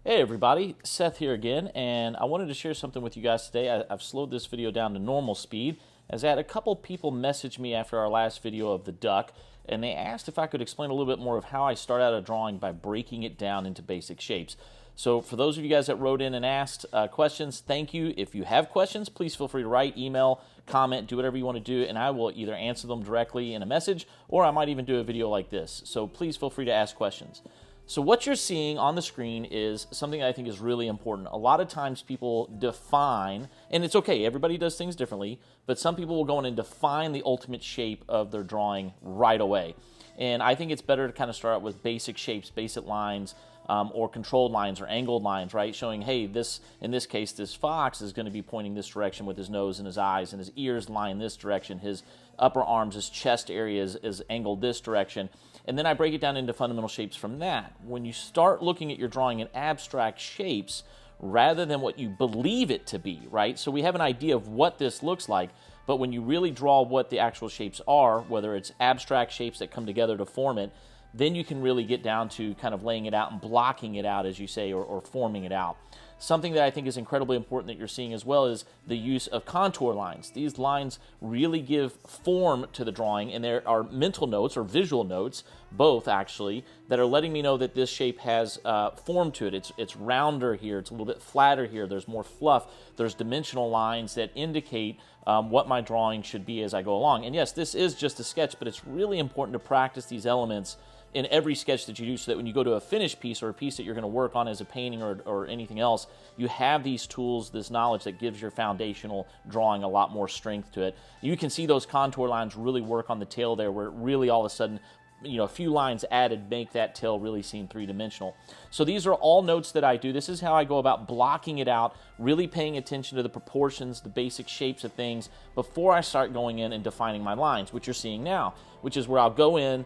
Hey everybody, Seth here again, and I wanted to share something with you guys today. I've slowed this video down to normal speed, as I had a couple people message me after our last video of the duck, and they asked if I could explain a little bit more of how I start out a drawing by breaking it down into basic shapes. So for those of you guys that wrote in and asked questions, thank you. If you have questions, please feel free to write, email, comment, do whatever you want to do, and I will either answer them directly in a message, or I might even do a video like this. So please feel free to ask questions. So what you're seeing on the screen is something that I think is really important. A lot of times people define, and it's okay, everybody does things differently, but some people will go in and define the ultimate shape of their drawing right away. And I think it's better to kind of start out with basic shapes, basic lines, or controlled lines or angled lines, right? Showing, hey, this, in this case, this fox is going to be pointing this direction with his nose and his eyes, and his ears lie in this direction. His upper arms, his chest area is angled this direction. And then I break it down into fundamental shapes from that. When you start looking at your drawing in abstract shapes, rather than what you believe it to be, right? So we have an idea of what this looks like, but when you really draw what the actual shapes are, whether it's abstract shapes that come together to form it, then you can really get down to kind of laying it out and blocking it out, as you say, or forming it out. Something that I think is incredibly important that you're seeing as well is the use of contour lines. These lines really give form to the drawing, and there are mental notes or visual notes, both actually, that are letting me know that this shape has form to it. It's rounder here, it's a little bit flatter here, there's more fluff, there's dimensional lines that indicate what my drawing should be as I go along. And yes, this is just a sketch, but it's really important to practice these elements in every sketch that you do, so that when you go to a finished piece or a piece that you're going to work on as a painting or anything else, you have these tools, this knowledge that gives your foundational drawing a lot more strength to it. You can see those contour lines really work on the tail there, where really all of a sudden, you know, a few lines added make that tail really seem three-dimensional. So these are all notes that I do. This is how I go about blocking it out, really paying attention to the proportions, the basic shapes of things before I start going in and defining my lines, which you're seeing now, which is where I'll go in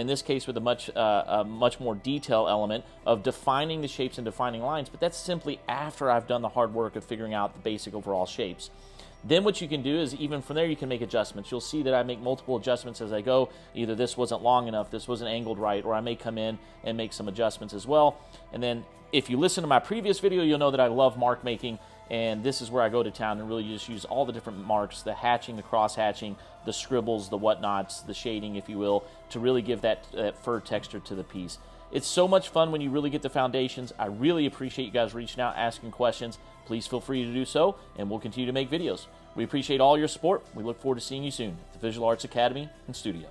this case with a much more detail element of defining the shapes and defining lines, but that's simply after I've done the hard work of figuring out the basic overall shapes. Then what you can do is, even from there, you can make adjustments. You'll see that I make multiple adjustments as I go. Either this wasn't long enough, this wasn't angled right, or I may come in and make some adjustments as well. And then if you listen to my previous video, you'll know that I love mark making, and this is where I go to town and really just use all the different marks, the hatching, the cross hatching, the scribbles, the whatnots, the shading, if you will, to really give that fur texture to the piece. It's so much fun when you really get the foundations. I really appreciate you guys reaching out, asking questions. Please feel free to do so, and we'll continue to make videos. We appreciate all your support. We look forward to seeing you soon at the Visual Arts Academy and Studio.